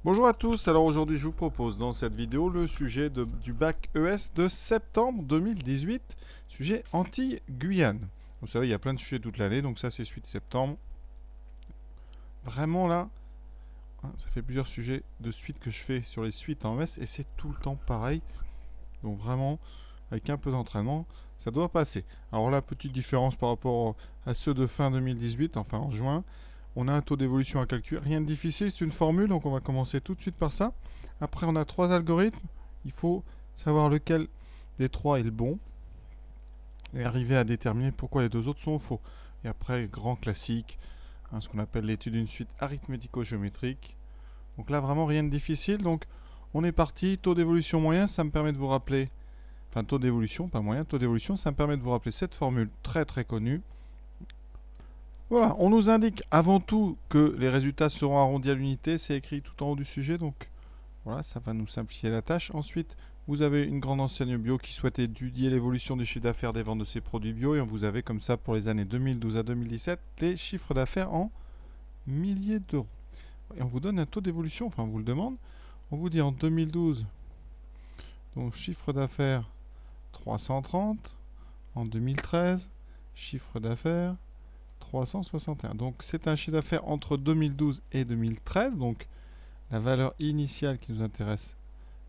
Bonjour à tous, alors aujourd'hui je vous propose dans cette vidéo le sujet du bac ES de septembre 2018, sujet Antilles-Guyane. Vous savez, il y a plein de sujets toute l'année, donc ça c'est suite septembre. Vraiment là, ça fait plusieurs sujets de suite que je fais sur les suites en ES et c'est tout le temps pareil. Donc vraiment, avec un peu d'entraînement, ça doit passer. Alors là, petite différence par rapport à ceux de fin 2018, enfin en juin. On a un taux d'évolution à calculer. Rien de difficile, c'est une formule, donc on va commencer tout de suite par ça. Après, on a trois algorithmes. Il faut savoir lequel des trois est le bon et arriver à déterminer pourquoi les deux autres sont faux. Et après, grand classique, ce qu'on appelle l'étude d'une suite arithmético-géométrique. Donc là, vraiment rien de difficile. Donc on est parti. Taux d'évolution moyen, ça me permet de vous rappeler. Enfin, taux d'évolution, pas moyen, taux d'évolution, ça me permet de vous rappeler cette formule très très connue. Voilà, on nous indique avant tout que les résultats seront arrondis à l'unité, c'est écrit tout en haut du sujet, donc voilà, ça va nous simplifier la tâche. Ensuite, vous avez une grande enseigne bio qui souhaite étudier l'évolution du chiffre d'affaires des ventes de ses produits bio, et vous avez comme ça pour les années 2012 à 2017 les chiffres d'affaires en milliers d'euros. Et on vous donne un taux d'évolution, enfin on vous le demande, on vous dit en 2012, donc chiffre d'affaires 330, en 2013, chiffre d'affaires 361. Donc c'est un chiffre d'affaires entre 2012 et 2013. Donc la valeur initiale qui nous intéresse,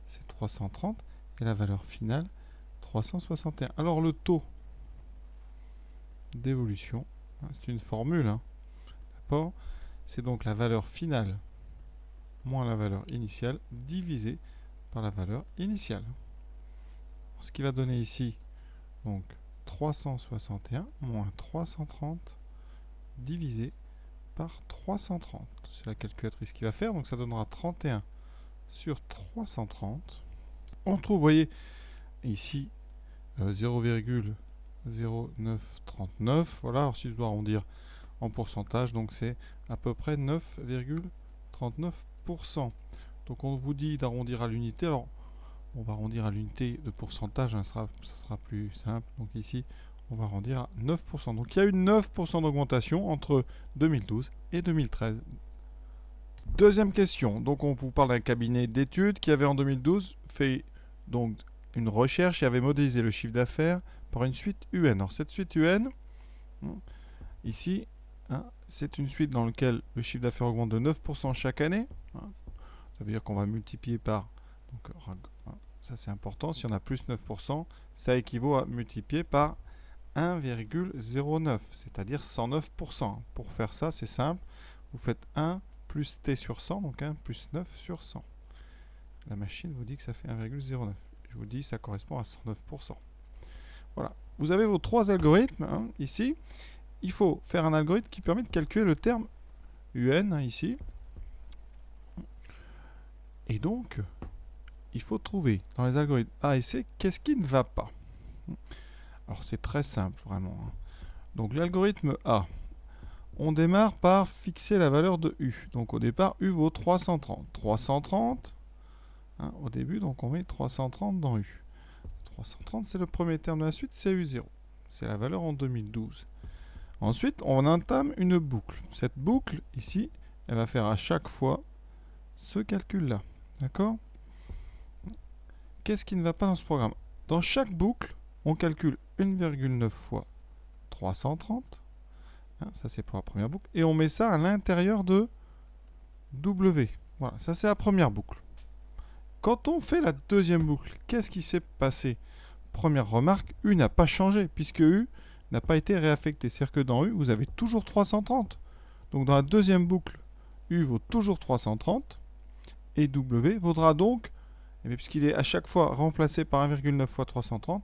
c'est 330. Et la valeur finale, 361. Alors le taux d'évolution, c'est une formule, d'accord? C'est donc la valeur finale moins la valeur initiale divisé par la valeur initiale. Ce qui va donner ici, donc 361 moins 330 divisé par 330. C'est la calculatrice qui va faire, donc ça donnera 31 sur 330. On trouve, vous voyez, ici 0,0939. Voilà, alors si je dois arrondir en pourcentage, donc c'est à peu près 9,39%. Donc on vous dit d'arrondir à l'unité. Alors on va arrondir à l'unité de pourcentage, ça sera plus simple. Donc ici, on va arrondir à 9%. Donc il y a eu 9% d'augmentation entre 2012 et 2013. Deuxième question. Donc on vous parle d'un cabinet d'études qui avait en 2012 fait donc une recherche et avait modélisé le chiffre d'affaires par une suite UN. Alors cette suite UN, ici, c'est une suite dans laquelle le chiffre d'affaires augmente de 9% chaque année. Ça veut dire qu'on va multiplier par... Donc, ça c'est important, si on a plus 9%, ça équivaut à multiplier par 1,09, c'est-à-dire 109%. Pour faire ça, c'est simple, vous faites 1 plus t sur 100, donc 1 plus 9 sur 100. La machine vous dit que ça fait 1,09. Je vous dis ça correspond à 109%. Voilà, vous avez vos trois algorithmes ici. Il faut faire un algorithme qui permet de calculer le terme UN ici. Et donc, il faut trouver dans les algorithmes A et C qu'est-ce qui ne va pas. Alors c'est très simple vraiment. Donc l'algorithme A, on démarre par fixer la valeur de U. Donc au départ, U vaut 330. 330, au début, donc on met 330 dans U. 330, c'est le premier terme de la suite, c'est U0. C'est la valeur en 2012. Ensuite, on entame une boucle. Cette boucle, ici, elle va faire à chaque fois ce calcul-là. D'accord? Qu'est-ce qui ne va pas dans ce programme? Dans chaque boucle, on calcule 1,9 fois 330. Ça, c'est pour la première boucle. Et on met ça à l'intérieur de W. Voilà, ça, c'est la première boucle. Quand on fait la deuxième boucle, qu'est-ce qui s'est passé? Première remarque, U n'a pas changé, puisque U n'a pas été réaffecté. C'est-à-dire que dans U, vous avez toujours 330. Donc dans la deuxième boucle, U vaut toujours 330. Et W vaudra donc, puisqu'il est à chaque fois remplacé par 1,9 fois 330,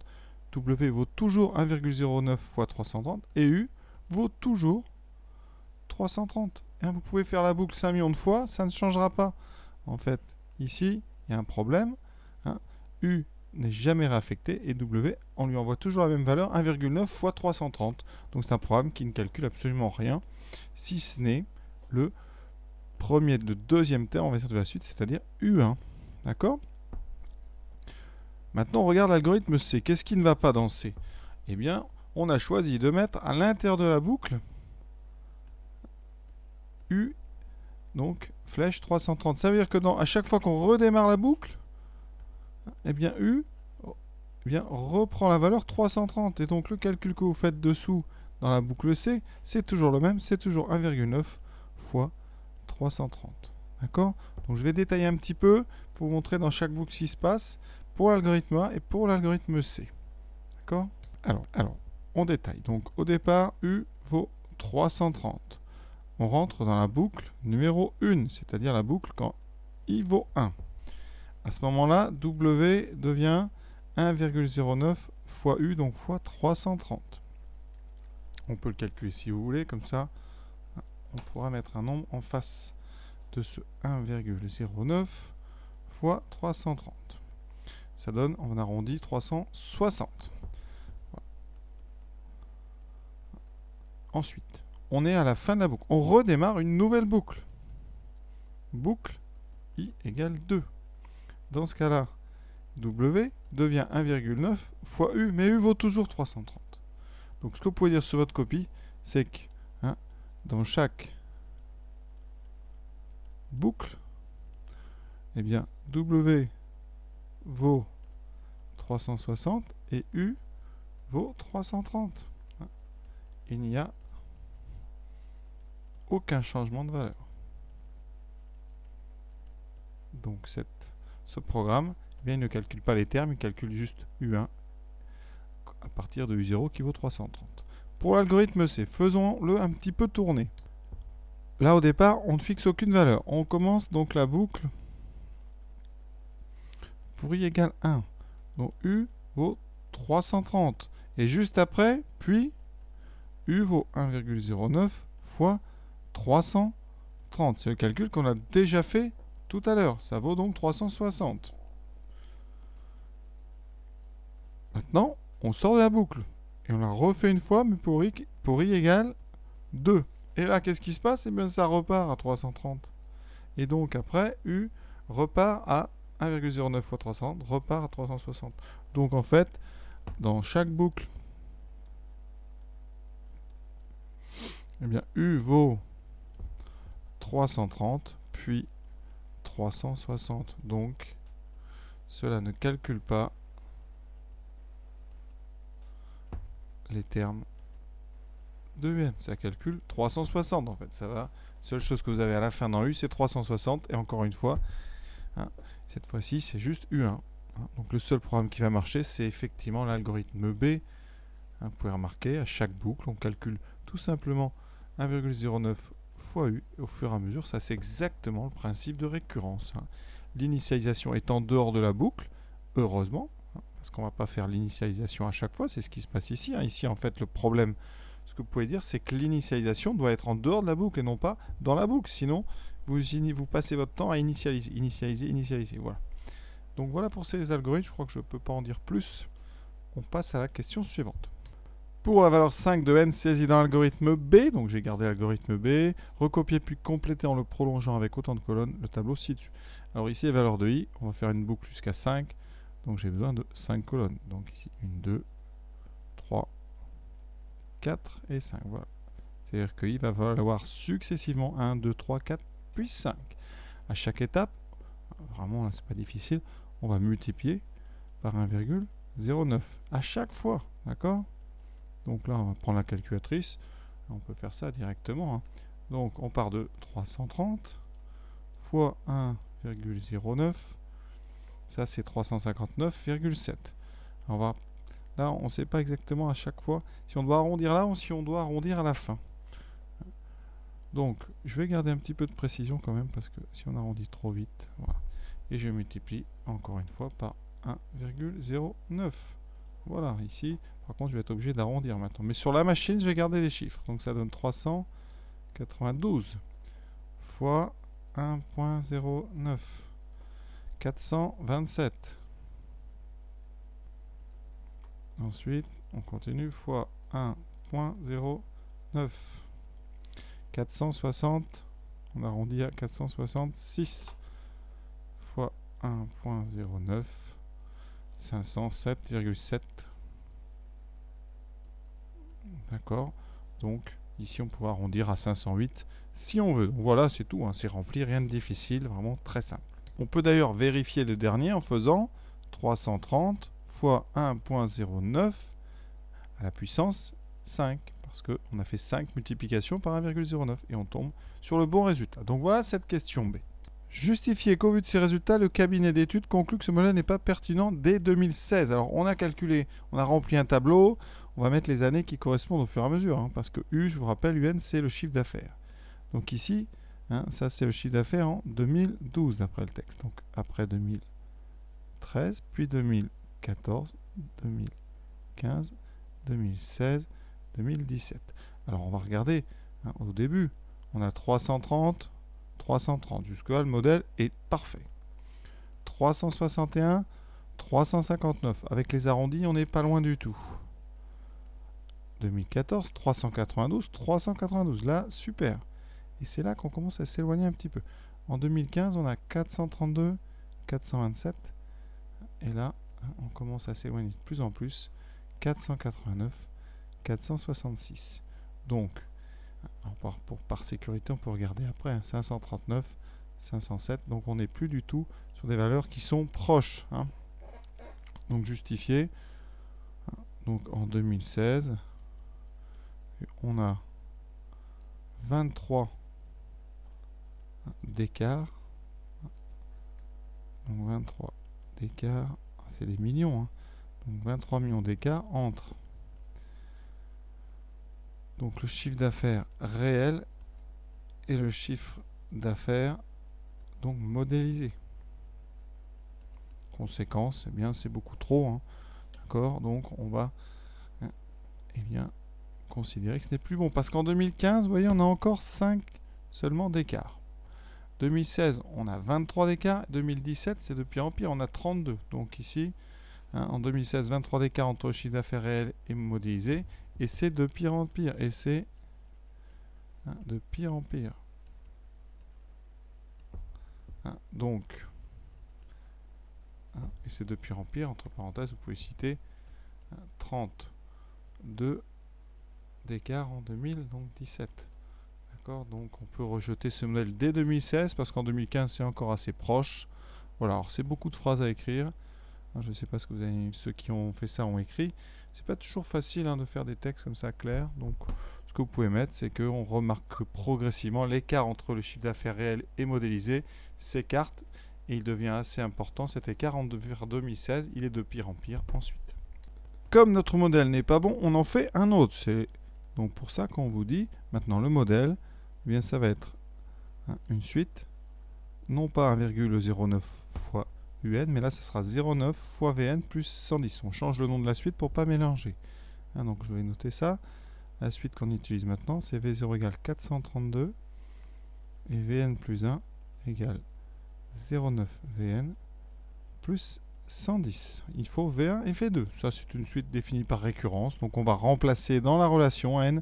W vaut toujours 1,09 fois 330 et U vaut toujours 330. Vous pouvez faire la boucle 5 millions de fois, ça ne changera pas. En fait, ici, il y a un problème. U n'est jamais réaffecté et W, on lui envoie toujours la même valeur, 1,9 fois 330. Donc c'est un programme qui ne calcule absolument rien, si ce n'est le deuxième terme, on va dire, de la suite, c'est-à-dire U1. D'accord? Maintenant, on regarde l'algorithme C. Qu'est-ce qui ne va pas dans C? Eh bien, on a choisi de mettre à l'intérieur de la boucle U donc flèche 330. Ça veut dire que à chaque fois qu'on redémarre la boucle, eh bien U reprend la valeur 330. Et donc le calcul que vous faites dessous dans la boucle C, c'est toujours le même, c'est toujours 1,9 fois 330. D'accord? Donc je vais détailler un petit peu pour vous montrer dans chaque boucle ce qui se passe pour l'algorithme A et pour l'algorithme C. D'accord? Alors, on détaille. Donc au départ, U vaut 330. On rentre dans la boucle numéro 1, c'est-à-dire la boucle quand I vaut 1. À ce moment-là, W devient 1,09 fois U, donc fois 330. On peut le calculer si vous voulez, comme ça, on pourra mettre un nombre en face de ce 1,09 fois 330. Ça donne, on arrondit, 360. Voilà. Ensuite, on est à la fin de la boucle. On redémarre une nouvelle boucle. Boucle I égale 2. Dans ce cas-là, W devient 1,9 fois U, mais U vaut toujours 330. Donc ce que vous pouvez dire sur votre copie, c'est que dans chaque boucle, eh bien, W vaut 360 et U vaut 330. Il n'y a aucun changement de valeur. Donc ce programme, eh bien, il ne calcule pas les termes, il calcule juste U1 à partir de U0 qui vaut 330. Pour l'algorithme C, faisons-le un petit peu tourner. Là, au départ, on ne fixe aucune valeur. On commence donc la boucle pour I égale 1. Donc U vaut 330. Et juste après, puis U vaut 1,09 fois 330. C'est le calcul qu'on a déjà fait tout à l'heure. Ça vaut donc 360. Maintenant, on sort de la boucle. Et on la refait une fois, mais pour I égale 2. Et là, qu'est-ce qui se passe? Eh bien, ça repart à 330. Et donc, après, U repart à 1,09 fois 330, repart à 360. Donc, en fait, dans chaque boucle, eh bien, U vaut 330, puis 360. Donc, cela ne calcule pas les termes de UN. Ça calcule 360, en fait. Ça va. Seule chose que vous avez à la fin dans U, c'est 360. Et encore une fois, cette fois-ci, c'est juste U1. Donc, le seul programme qui va marcher, c'est effectivement l'algorithme B. Vous pouvez remarquer, à chaque boucle, on calcule tout simplement 1,09 fois U. Au fur et à mesure, ça c'est exactement le principe de récurrence. L'initialisation est en dehors de la boucle, heureusement, parce qu'on ne va pas faire l'initialisation à chaque fois, c'est ce qui se passe ici. Ici, en fait, le problème, ce que vous pouvez dire, c'est que l'initialisation doit être en dehors de la boucle et non pas dans la boucle. Sinon, vous passez votre temps à initialiser. Voilà. Donc voilà pour ces algorithmes, je crois que je ne peux pas en dire plus. On passe à la question suivante. Pour la valeur 5 de n saisie dans l'algorithme B, donc j'ai gardé l'algorithme B, recopier puis compléter en le prolongeant avec autant de colonnes, le tableau ci-dessus. Alors ici, la valeur de i, on va faire une boucle jusqu'à 5, donc j'ai besoin de 5 colonnes. Donc ici, 1, 2, 3, 4 et 5. Voilà. C'est-à-dire que i va valoir successivement 1, 2, 3, 4, puis 5. À chaque étape, vraiment là c'est pas difficile, on va multiplier par 1,09 à chaque fois, d'accord? Donc là, on va prendre la calculatrice. On peut faire ça directement. Donc, on part de 330 fois 1,09. Ça, c'est 359,7. Là, on ne sait pas exactement à chaque fois si on doit arrondir là ou si on doit arrondir à la fin. Donc, je vais garder un petit peu de précision quand même parce que si on arrondit trop vite, voilà. Et je multiplie encore une fois par 1,09. Voilà, ici, par contre, je vais être obligé d'arrondir maintenant. Mais sur la machine, je vais garder les chiffres. Donc ça donne 392 fois 1,09. 427. Ensuite, on continue fois 1,09. 460. On arrondit à 466 fois 1,09. 507,7. D'accord. Donc, ici, on pourra arrondir à 508. si on veut. Donc voilà, c'est tout, hein, c'est rempli, rien de difficile, vraiment très simple. On peut d'ailleurs vérifier le dernier en faisant 330 fois 1.09 à la puissance 5, parce qu'on a fait 5 multiplications par 1,09 et on tombe sur le bon résultat. Donc voilà cette question B. Justifier qu'au vu de ces résultats, le cabinet d'études conclut que ce modèle n'est pas pertinent dès 2016. Alors on a calculé, on a rempli un tableau, on va mettre les années qui correspondent au fur et à mesure, hein, parce que U, je vous rappelle, UN, c'est le chiffre d'affaires. Donc ici, hein, ça c'est le chiffre d'affaires en 2012 d'après le texte. Donc après 2013, puis 2014, 2015, 2016, 2017. Alors on va regarder, hein, au début, on a 330, 330. Jusque-là, le modèle est parfait. 361, 359. Avec les arrondis, on n'est pas loin du tout. 2014, 392, 392. Là, super. Et c'est là qu'on commence à s'éloigner un petit peu. En 2015, on a 432, 427. Et là, on commence à s'éloigner de plus en plus. 489, 466. Donc, par sécurité, on peut regarder après. Hein, 539, 507. Donc, on n'est plus du tout sur des valeurs qui sont proches. Hein. Donc, justifié. Donc, en 2016, on a 23 d'écart. Donc, 23 d'écart. C'est des millions. Hein. Donc, 23 millions d'écart entre donc le chiffre d'affaires réel et le chiffre d'affaires donc modélisé. Conséquence, eh bien c'est beaucoup trop, hein. D'accord, donc on va eh bien considérer que ce n'est plus bon, parce qu'en 2015, vous voyez, on a encore 5 seulement d'écart. 2016, on a 23 d'écart. 2017, c'est de pire en pire, on a 32. Donc ici, hein, en 2016, 23 d'écart entre le chiffre d'affaires réel et modélisé, et c'est de pire en pire, et c'est de pire en pire. Hein, donc, et c'est de pire en pire, entre parenthèses, vous pouvez citer 32 d'écart en 2017. D'accord, donc on peut rejeter ce modèle dès 2016 parce qu'en 2015 c'est encore assez proche. Voilà, alors c'est beaucoup de phrases à écrire. Je ne sais pas ce que ceux qui ont fait ça ont écrit. C'est pas toujours facile, hein, de faire des textes comme ça clairs. Donc ce que vous pouvez mettre, c'est qu'on remarque que progressivement l'écart entre le chiffre d'affaires réel et modélisé s'écarte et il devient assez important. Cet écart vers 2016, il est de pire en pire ensuite. Comme notre modèle n'est pas bon, on en fait un autre. C'est donc pour ça qu'on vous dit maintenant le modèle, eh bien ça va être une suite, non pas 1,09 fois UN, mais là ça sera 0,9 fois VN plus 110. On change le nom de la suite pour ne pas mélanger. Donc je vais noter ça. La suite qu'on utilise maintenant, c'est V0 égale 432 et Vn plus 1 égale 0,9 Vn plus 110. Il faut V1 et V2. Ça, c'est une suite définie par récurrence. Donc, on va remplacer dans la relation n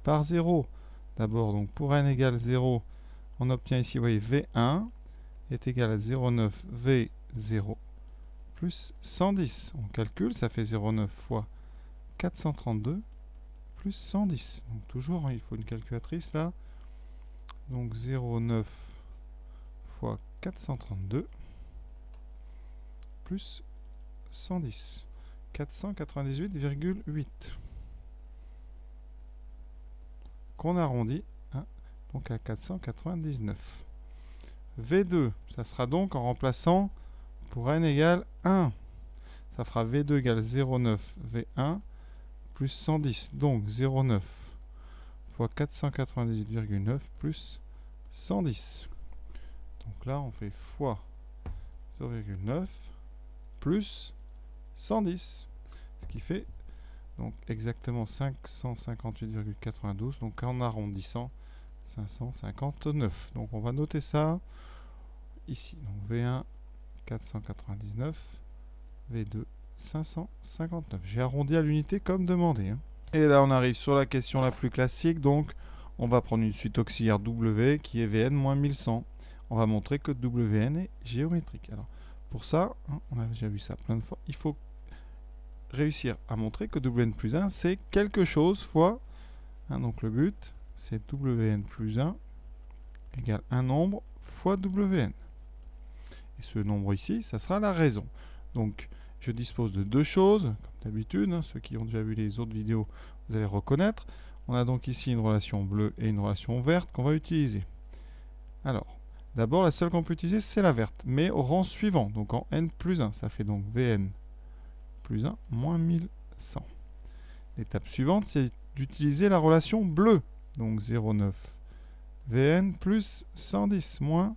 par 0. D'abord, donc pour n égale 0, on obtient ici, vous voyez, V1 est égal à 0,9 V0 plus 110. On calcule, ça fait 0,9 fois 432 plus 110. Donc, toujours, il faut une calculatrice là. Donc, 0,9 fois 432 plus 110. 498,8. Qu'on arrondit, hein, donc à 499. V2, ça sera donc en remplaçant pour n égale 1. Ça fera V2 égale 0,9 V1 plus 110. Donc 0,9 fois 498,9 plus 110. Donc là, on fait fois 0,9 plus 110. Ce qui fait donc exactement 558,92. Donc en arrondissant, 559. Donc on va noter ça ici. Donc V1, 499. V2, 559. J'ai arrondi à l'unité comme demandé. Et là, on arrive sur la question la plus classique. Donc, on va prendre une suite auxiliaire W qui est Vn moins 1100. On va montrer que Wn est géométrique. Alors, pour ça, on a déjà vu ça plein de fois, il faut réussir à montrer que Wn plus 1, c'est quelque chose fois. Donc, le but, c'est Wn plus 1 égale un nombre fois Wn. Et ce nombre ici, ça sera la raison. Donc, je dispose de deux choses, comme d'habitude. Ceux qui ont déjà vu les autres vidéos, vous allez reconnaître. On a donc ici une relation bleue et une relation verte qu'on va utiliser. Alors, d'abord, la seule qu'on peut utiliser, c'est la verte, mais au rang suivant, donc en n plus 1. Ça fait donc Vn plus 1 moins 1100. L'étape suivante, c'est d'utiliser la relation bleue. Donc 0,9 Vn plus 110 moins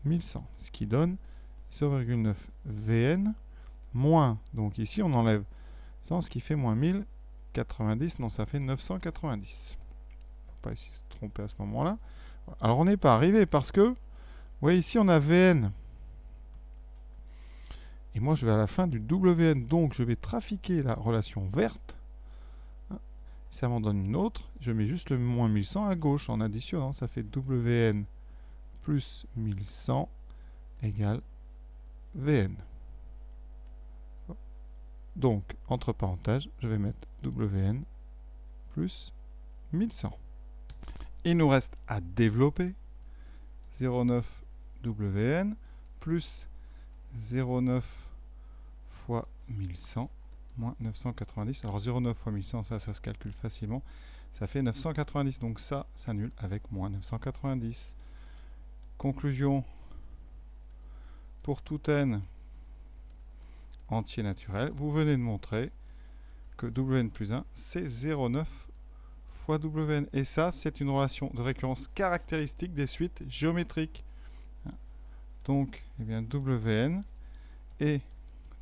1100, ce qui donne 0,9 Vn moins, donc ici on enlève 100, ce qui fait moins 1090, non ça fait 990. Faut pas essayer de se tromper à ce moment-là. Alors on n'est pas arrivé parce que, vous voyez ici on a Vn. Et moi je vais à la fin du Wn, donc je vais trafiquer la relation verte. Ça m'en donne une autre, je mets juste le moins 1100 à gauche en additionnant, ça fait Wn plus 1100 égale Vn. Donc, entre parenthèses, je vais mettre Wn plus 1100. Il nous reste à développer 0,9 Wn plus 0,9 fois 1100 moins 990. Alors 0,9 fois 1100, ça se calcule facilement. Ça fait 990, donc ça s'annule avec moins 990. Conclusion, pour tout n entier naturel, vous venez de montrer que Wn plus 1, c'est 0,9 fois Wn. Et ça, c'est une relation de récurrence caractéristique des suites géométriques. Donc, eh bien, Wn est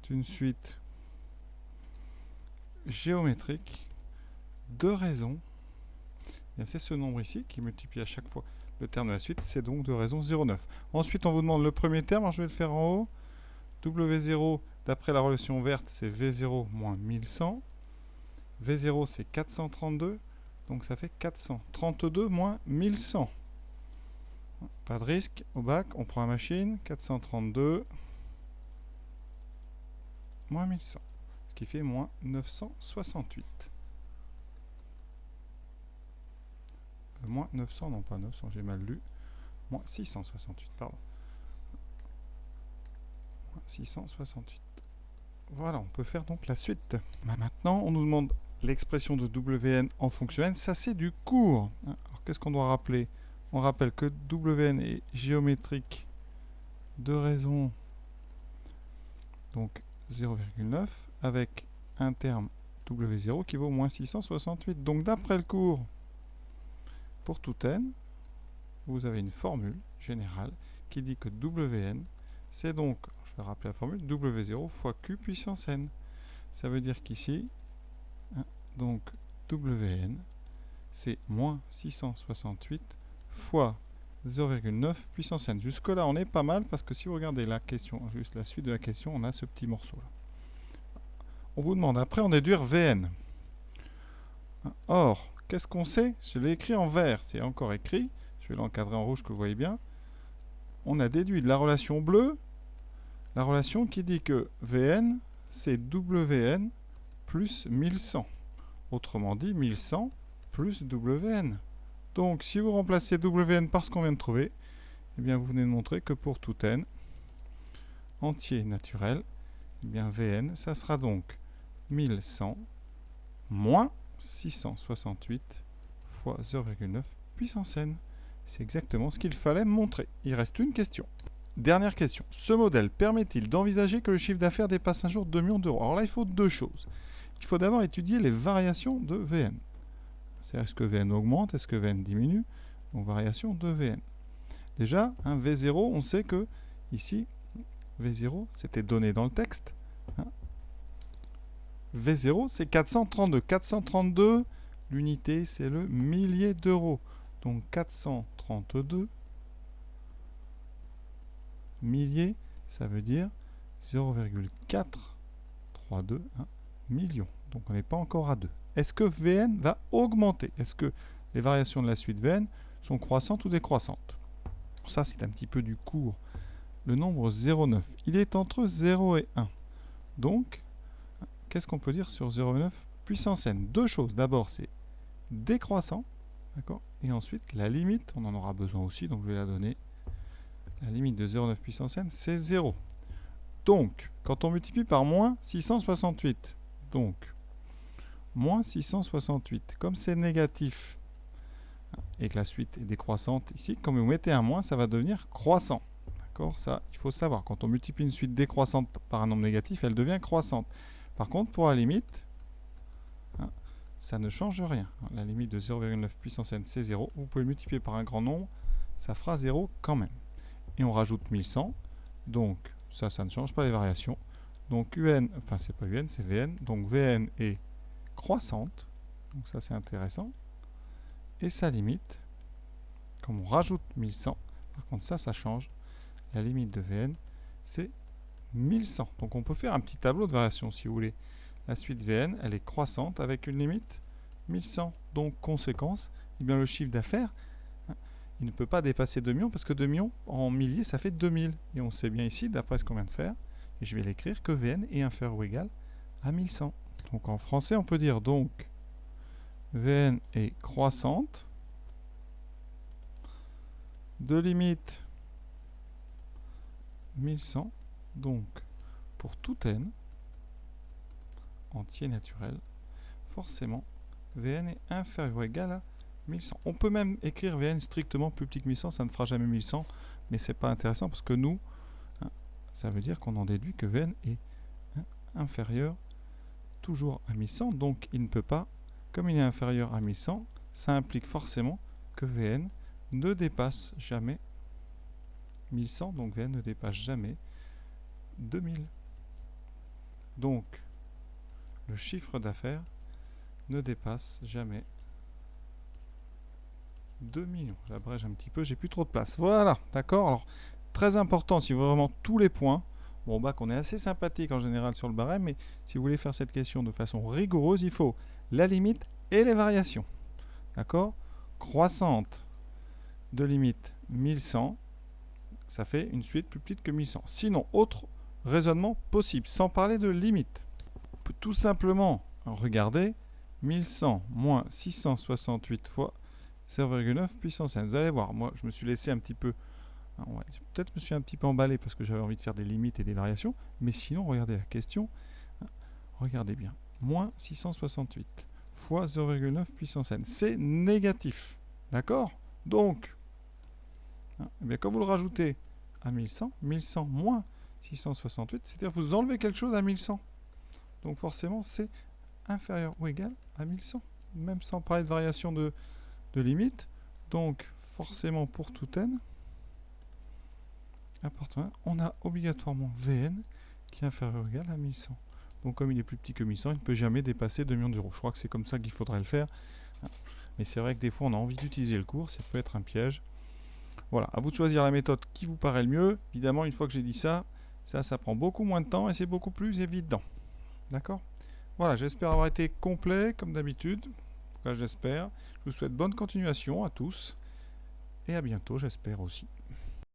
une suite géométrique de raison. C'est ce nombre ici qui multiplie à chaque fois le terme de la suite, c'est donc de raison 0,9. Ensuite, on vous demande le premier terme, alors je vais le faire en haut. W0, d'après la relation verte, c'est V0 moins 1100. V0, c'est 432, donc ça fait 432 moins 1100. Pas de risque, au bac, on prend la machine, 432 moins 1100, ce qui fait moins 968. Moins 900, non pas 900, j'ai mal lu. Moins 668, pardon. Moins 668. Voilà, on peut faire donc la suite. Maintenant, on nous demande l'expression de Wn en fonction n. Ça, c'est du cours. Alors, qu'est-ce qu'on doit rappeler? On rappelle que Wn est géométrique de raison, donc 0,9, avec un terme W0 qui vaut moins 668. Donc, d'après le cours, pour tout n, vous avez une formule générale qui dit que Wn, c'est donc, je vais rappeler la formule, W0 fois Q puissance n. Ça veut dire qu'ici, donc Wn, c'est moins 668 fois 0,9 puissance n. Jusque-là, on est pas mal parce que si vous regardez la question, juste la suite de la question, on a ce petit morceau-là. On vous demande après en déduire Vn. Or, qu'est-ce qu'on sait? Je l'ai écrit en vert, c'est encore écrit. Je vais l'encadrer en rouge que vous voyez bien. On a déduit de la relation bleue la relation qui dit que Vn, c'est Wn plus 1100. Autrement dit, 1100 plus Wn. Donc, si vous remplacez Wn par ce qu'on vient de trouver, eh bien, vous venez de montrer que pour tout n entier naturel, eh bien, Vn, ça sera donc 1100 moins 668 fois 0,9 puissance n. C'est exactement ce qu'il fallait montrer. Il reste une question. Dernière question. Ce modèle permet-il d'envisager que le chiffre d'affaires dépasse un jour 2 millions d'euros? Alors là, il faut deux choses. Il faut d'abord étudier les variations de Vn. C'est-à-dire, est-ce que Vn augmente? Est-ce que Vn diminue? Donc, variation de Vn. Déjà, V0, on sait que ici, V0, c'était donné dans le texte. V0, c'est 432. 432, l'unité, c'est le millier d'euros. Donc 432 milliers, ça veut dire 0,432 millions. Donc on n'est pas encore à 2. Est-ce que Vn va augmenter? Est-ce que les variations de la suite Vn sont croissantes ou décroissantes? Ça, c'est un petit peu du cours. Le nombre 0,9, il est entre 0 et 1. Donc, qu'est-ce qu'on peut dire sur 0,9 puissance n? Deux choses. D'abord, c'est décroissant. D'accord? Et ensuite, la limite, on en aura besoin aussi, donc je vais la donner. La limite de 0,9 puissance n, c'est 0. Donc, quand on multiplie par moins 668, donc, moins 668, comme c'est négatif, et que la suite est décroissante ici, quand vous mettez un moins, ça va devenir croissant. D'accord? Ça, il faut savoir. Quand on multiplie une suite décroissante par un nombre négatif, elle devient croissante. Par contre, pour la limite, ça ne change rien. La limite de 0,9 puissance n, c'est 0. Vous pouvez multiplier par un grand nombre, ça fera 0 quand même. Et on rajoute 1100. Donc, ça ne change pas les variations. Donc, UN, enfin, c'est pas UN, c'est VN. Donc, VN est croissante. Donc, ça, c'est intéressant. Et sa limite, comme on rajoute 1100, par contre, ça change. La limite de VN, c'est 1100. Donc, on peut faire un petit tableau de variation, si vous voulez. La suite VN, elle est croissante avec une limite 1100. Donc, conséquence, eh bien, le chiffre d'affaires, il ne peut pas dépasser 2 millions parce que 2 millions en milliers, ça fait 2000. Et on sait bien ici, d'après ce qu'on vient de faire, et je vais l'écrire, que VN est inférieur ou égal à 1100. Donc, en français, on peut dire donc VN est croissante de limite 1100. Donc, pour tout n entier naturel, forcément, Vn est inférieur ou égal à 1100. On peut même écrire Vn strictement plus petit que 1100, ça ne fera jamais 1100, mais c'est pas intéressant parce que nous, ça veut dire qu'on en déduit que Vn est inférieur toujours à 1100, donc il ne peut pas, comme il est inférieur à 1100, ça implique forcément que Vn ne dépasse jamais 1100, donc Vn ne dépasse jamais 2000. Donc, le chiffre d'affaires ne dépasse jamais 2 millions. J'abrège un petit peu, j'ai plus trop de place. Voilà, d'accord. Alors, très important, si vous voulez vraiment tous les points, bon, bac, on est assez sympathique en général sur le barème, mais si vous voulez faire cette question de façon rigoureuse, il faut la limite et les variations. D'accord? Croissante de limite 1100, ça fait une suite plus petite que 1100. Sinon, autre raisonnement possible, sans parler de limite. On peut tout simplement regarder 1100 moins 668 fois 0,9 puissance n. Vous allez voir, moi je me suis laissé un petit peu, peut-être je me suis un petit peu emballé parce que j'avais envie de faire des limites et des variations, mais sinon regardez la question, regardez bien, moins 668 fois 0,9 puissance n, c'est négatif, d'accord? Donc, eh bien, quand vous le rajoutez à 1100, 1100 moins 668, c'est-à-dire que vous enlevez quelque chose à 1100, donc forcément c'est inférieur ou égal à 1100, même sans parler de variation de limite. Donc forcément pour tout n appartenant, on a obligatoirement Vn qui est inférieur ou égal à 1100. Donc comme il est plus petit que 1100, il ne peut jamais dépasser 2 millions d'euros. Je crois que c'est comme ça qu'il faudrait le faire. Mais c'est vrai que des fois on a envie d'utiliser le cours, ça peut être un piège. Voilà, à vous de choisir la méthode qui vous paraît le mieux. Évidemment, une fois que j'ai dit ça, ça prend beaucoup moins de temps et c'est beaucoup plus évident. D'accord? Voilà, j'espère avoir été complet comme d'habitude. En tout cas, j'espère. Je vous souhaite bonne continuation à tous et à bientôt, j'espère aussi.